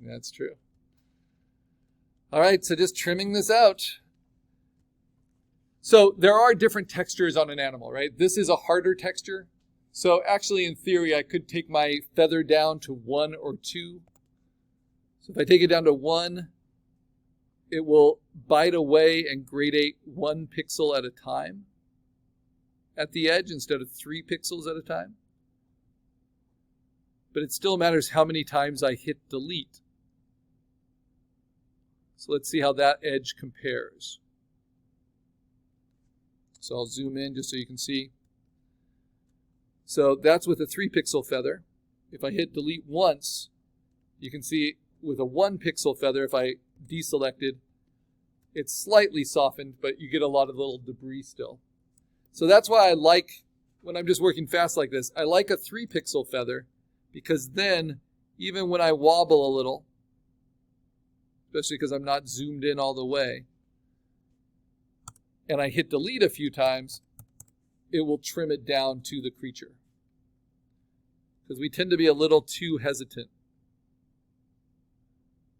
That's true. All right, so just trimming this out. So there are different textures on an animal, right? This is a harder texture. So actually, in theory, I could take my feather down to 1 or 2. So if I take it down to 1, it will bite away and gradate 1 pixel at a time at the edge instead of 3 pixels at a time. But it still matters how many times I hit delete. So let's see how that edge compares. So I'll zoom in just so you can see. So that's with a 3 pixel feather. If I hit delete once, you can see with a 1 pixel feather, if I deselected, it's slightly softened, but you get a lot of little debris still. So that's why I like, when I'm just working fast like this, I like a 3 pixel feather, because then even when I wobble a little, especially because I'm not zoomed in all the way, and I hit delete a few times, it will trim it down to the creature. Because we tend to be a little too hesitant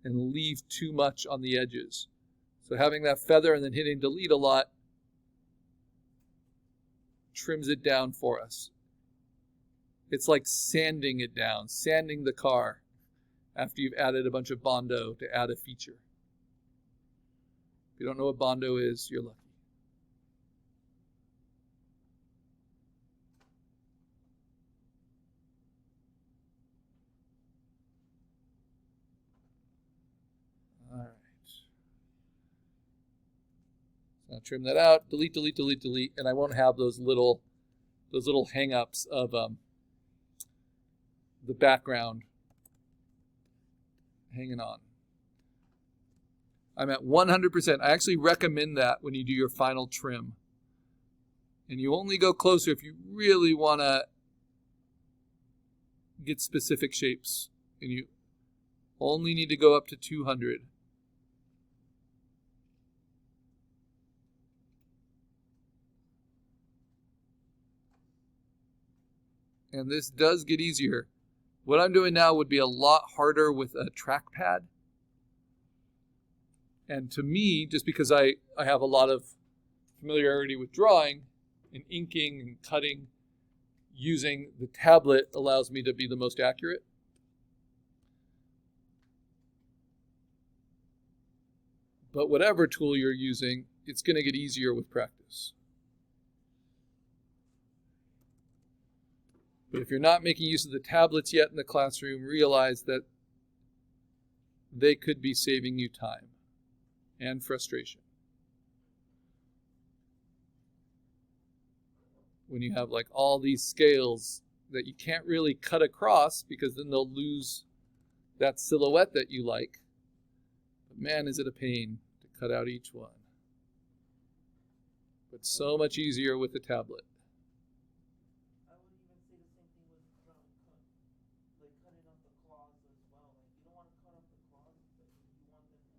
and leave too much on the edges. So having that feather and then hitting delete a lot trims it down for us. It's like sanding it down, sanding the car after you've added a bunch of Bondo to add a feature. If you don't know what Bondo is, you're lucky. All right. So I'll trim that out, delete, delete, delete, delete, and I won't have those little hang-ups of the background hanging on. I'm at 100%. I actually recommend that when you do your final trim. And you only go closer if you really want to get specific shapes. And you only need to go up to 200. And this does get easier. What I'm doing now would be a lot harder with a trackpad. And to me, just because I have a lot of familiarity with drawing and inking and cutting, using the tablet allows me to be the most accurate. But whatever tool you're using, it's going to get easier with practice. But if you're not making use of the tablets yet in the classroom, realize that they could be saving you time and frustration. When you have like all these scales that you can't really cut across because then they'll lose that silhouette that you like. But man, is it a pain to cut out each one. But so much easier with the tablet.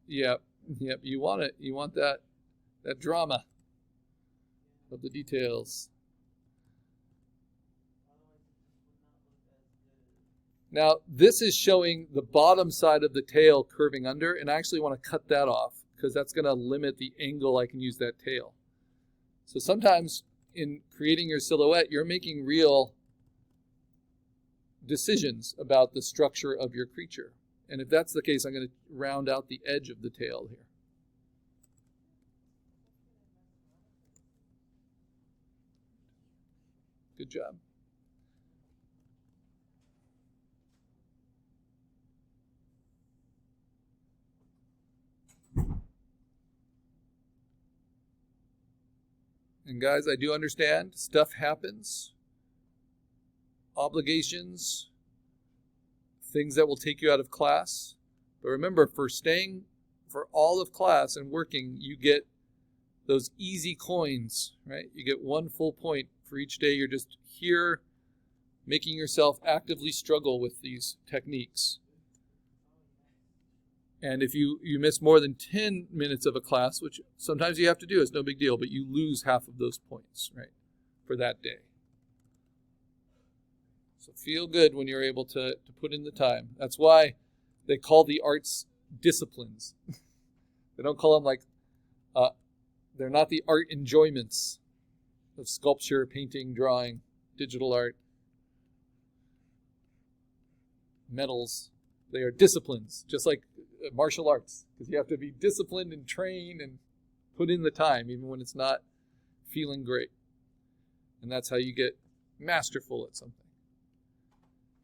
Yep. You want it. You want that drama of the details. Now, this is showing the bottom side of the tail curving under, and I actually want to cut that off because that's going to limit the angle I can use that tail. So sometimes in creating your silhouette, you're making real decisions about the structure of your creature. And if that's the case, I'm going to round out the edge of the tail here. Good job. And guys, I do understand stuff happens. Obligations. Things that will take you out of class. But remember, for staying for all of class and working, you get those easy coins, right? You get 1 full point for each day. You're just here making yourself actively struggle with these techniques. And if you miss more than 10 minutes of a class, which sometimes you have to do, it's no big deal, but you lose half of those points, right, for that day. So feel good when you're able to put in the time. That's why they call the arts disciplines. They don't call them like, they're not the art enjoyments of sculpture, painting, drawing, digital art, metals. They are disciplines, just like martial arts, because you have to be disciplined and train and put in the time, even when it's not feeling great. And that's how you get masterful at something.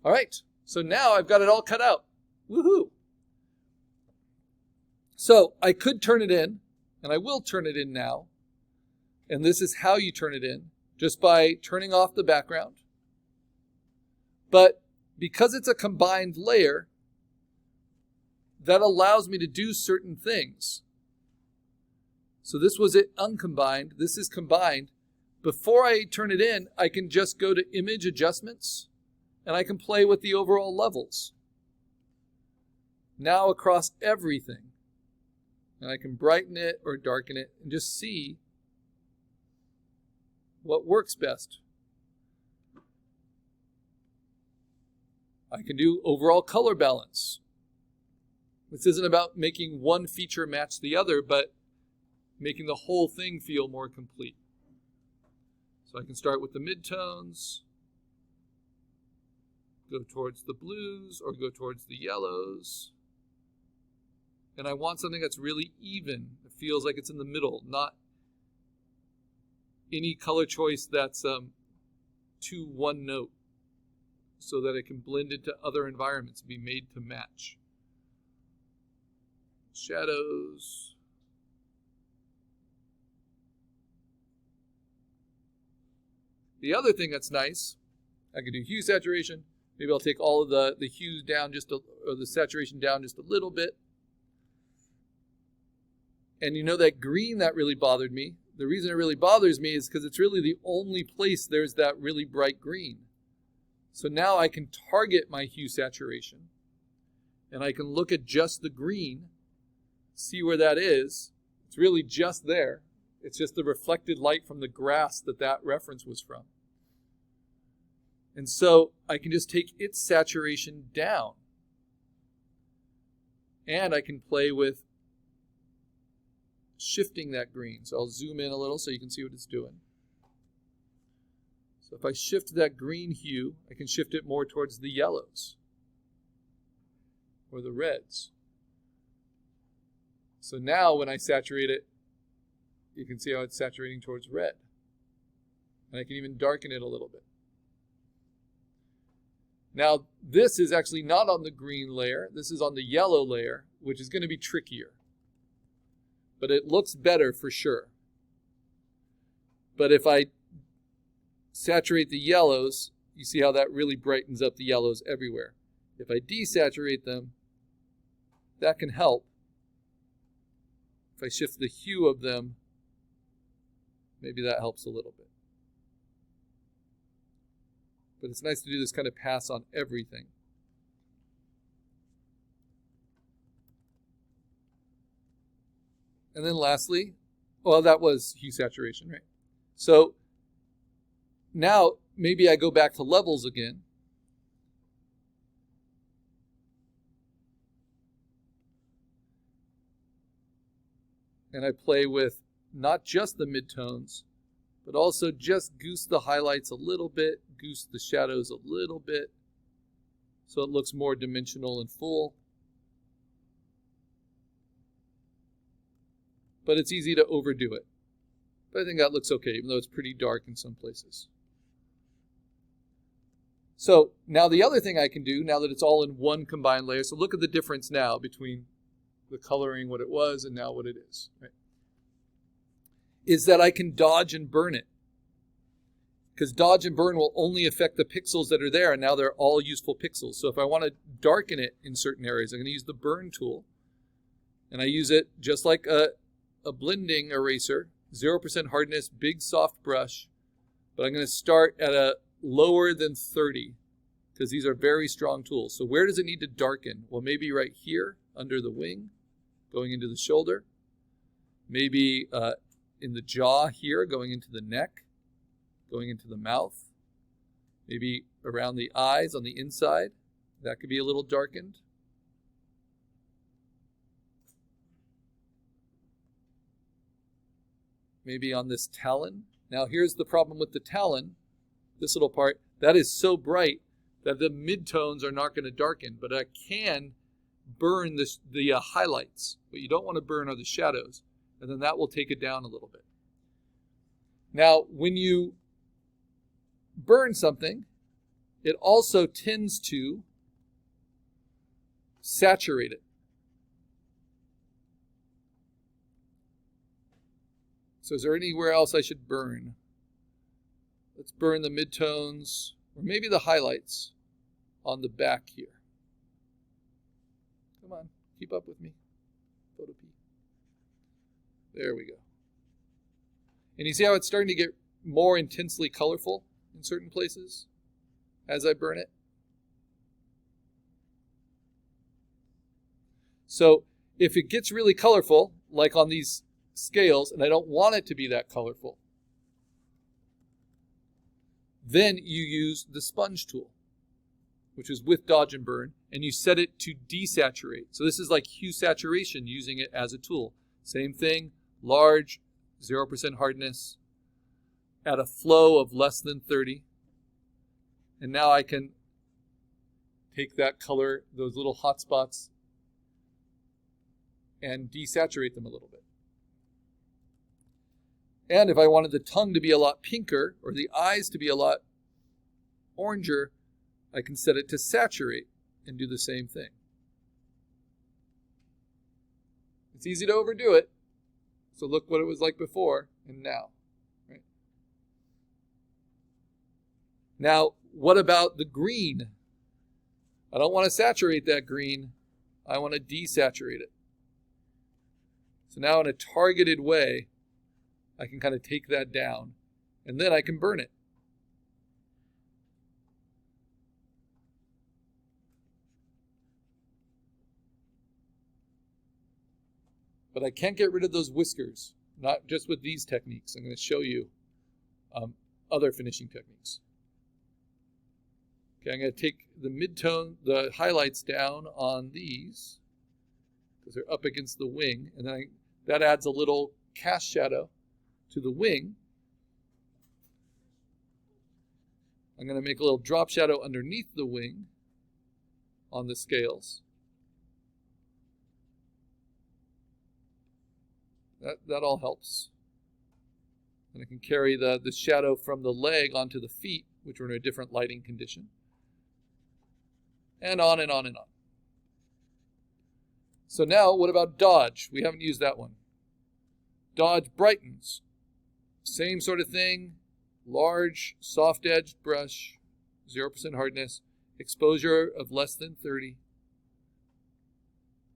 All right, so now I've got it all cut out. Woohoo! So I could turn it in, and I will turn it in now. And this is how you turn it in, just by turning off the background. But because it's a combined layer, that allows me to do certain things. So this was it uncombined. This is combined. Before I turn it in, I can just go to Image Adjustments, and I can play with the overall levels. Now across everything. And I can brighten it or darken it and just see what works best. I can do overall color balance. This isn't about making one feature match the other, but making the whole thing feel more complete. So I can start with the midtones, go towards the blues or go towards the yellows. And I want something that's really even. It feels like it's in the middle, not any color choice that's too one note, so that it can blend into other environments, be made to match. Shadows. The other thing that's nice, I can do hue saturation. Maybe I'll take all of the hues down or the saturation down just a little bit. And you know that green that really bothered me? The reason it really bothers me is because it's really the only place there's that really bright green. So now I can target my hue saturation, and I can look at just the green, see where that is. It's really just there. It's just the reflected light from the grass that reference was from. And so I can just take its saturation down. And I can play with shifting that green. So I'll zoom in a little so you can see what it's doing. So if I shift that green hue, I can shift it more towards the yellows or the reds. So now when I saturate it, you can see how it's saturating towards red. And I can even darken it a little bit. Now, this is actually not on the green layer. This is on the yellow layer, which is going to be trickier. But it looks better for sure. But if I saturate the yellows, you see how that really brightens up the yellows everywhere. If I desaturate them, that can help. If I shift the hue of them, maybe that helps a little bit. But it's nice to do this kind of pass on everything. And then lastly, well, that was hue saturation, right? So now maybe I go back to levels again. And I play with not just the midtones, but also just goose the highlights a little bit, goose the shadows a little bit, so it looks more dimensional and full. But it's easy to overdo it. But I think that looks okay, even though it's pretty dark in some places. So now the other thing I can do, now that it's all in one combined layer, so look at the difference now between the coloring, what it was, and now what it is, right? Is that I can dodge and burn it. Because dodge and burn will only affect the pixels that are there, and now they're all useful pixels. So if I want to darken it in certain areas, I'm going to use the burn tool. And I use it just like a blending eraser, 0% hardness, big soft brush. But I'm going to start at a lower than 30, because these are very strong tools. So where does it need to darken? Well, maybe right here under the wing, going into the shoulder. Maybe in the jaw here, going into the neck, going into the mouth. Maybe around the eyes on the inside. That could be a little darkened. maybe on this talon. Now here's the problem with the talon, this little part, that is so bright that the midtones are not going to darken, but I can burn the highlights. What you don't want to burn are the shadows, and then that will take it down a little bit. Now, when you burn something, it also tends to saturate it. So is there anywhere else I should burn? Let's burn the midtones, or maybe the highlights on the back here. Come on, keep up with me. Photo P. There we go. And you see how it's starting to get more intensely colorful in certain places as I burn it? So if it gets really colorful, like on these scales, and I don't want it to be that colorful, then you use the sponge tool, which is with dodge and burn, and you set it to desaturate. So this is like hue saturation using it as a tool. Same thing, large, 0% hardness, at a flow of less than 30. And now I can take that color, those little hot spots, and desaturate them a little bit. And if I wanted the tongue to be a lot pinker or the eyes to be a lot oranger, I can set it to saturate and do the same thing. It's easy to overdo it. So look what it was like before and now. Right? Now, what about the green? I don't want to saturate that green. I want to desaturate it. So now in a targeted way, I can kind of take that down, and then I can burn it. But I can't get rid of those whiskers, not just with these techniques. I'm going to show you other finishing techniques. Okay, I'm going to take the midtone, the highlights down on these, because they're up against the wing, and then that adds a little cast shadow to the wing. I'm going to make a little drop shadow underneath the wing on the scales. That all helps. And I can carry the shadow from the leg onto the feet, which are in a different lighting condition. And on and on and on. So now, what about dodge? We haven't used that one. Dodge brightens. Same sort of thing. Large, soft-edged brush, 0% hardness, exposure of less than 30.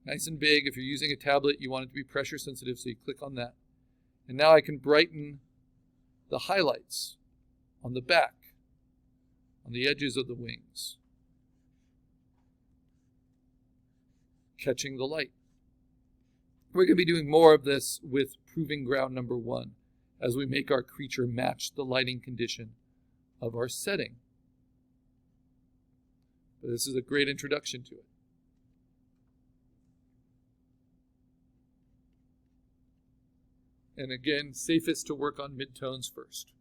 Nice and big. If you're using a tablet, you want it to be pressure sensitive, so you click on that. And now I can brighten the highlights on the back, on the edges of the wings, catching the light. We're going to be doing more of this with proving ground number 1 as we make our creature match the lighting condition of our setting. But this is a great introduction to it. And again, safest to work on midtones first.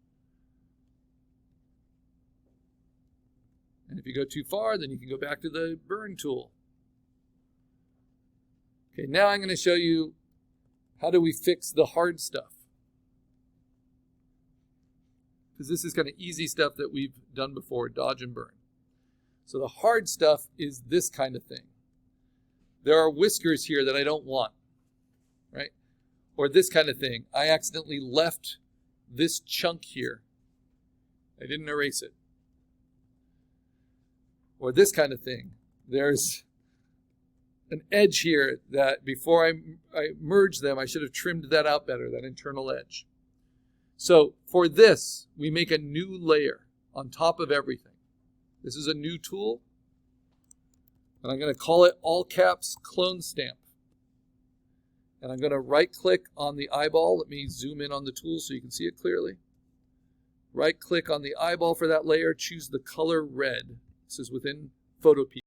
And if you go too far, then you can go back to the burn tool. Okay, now I'm going to show you how do we fix the hard stuff. Because this is kind of easy stuff that we've done before, dodge and burn. So the hard stuff is this kind of thing. There are whiskers here that I don't want, right? Or this kind of thing. I accidentally left this chunk here. I didn't erase it. Or this kind of thing. There's an edge here that before I merged them, I should have trimmed that out better, that internal edge. So for this, we make a new layer on top of everything. This is a new tool. And I'm going to call it all caps clone stamp. And I'm going to right click on the eyeball. Let me zoom in on the tool so you can see it clearly. Right click on the eyeball for that layer. Choose the color red. This is within Photo P.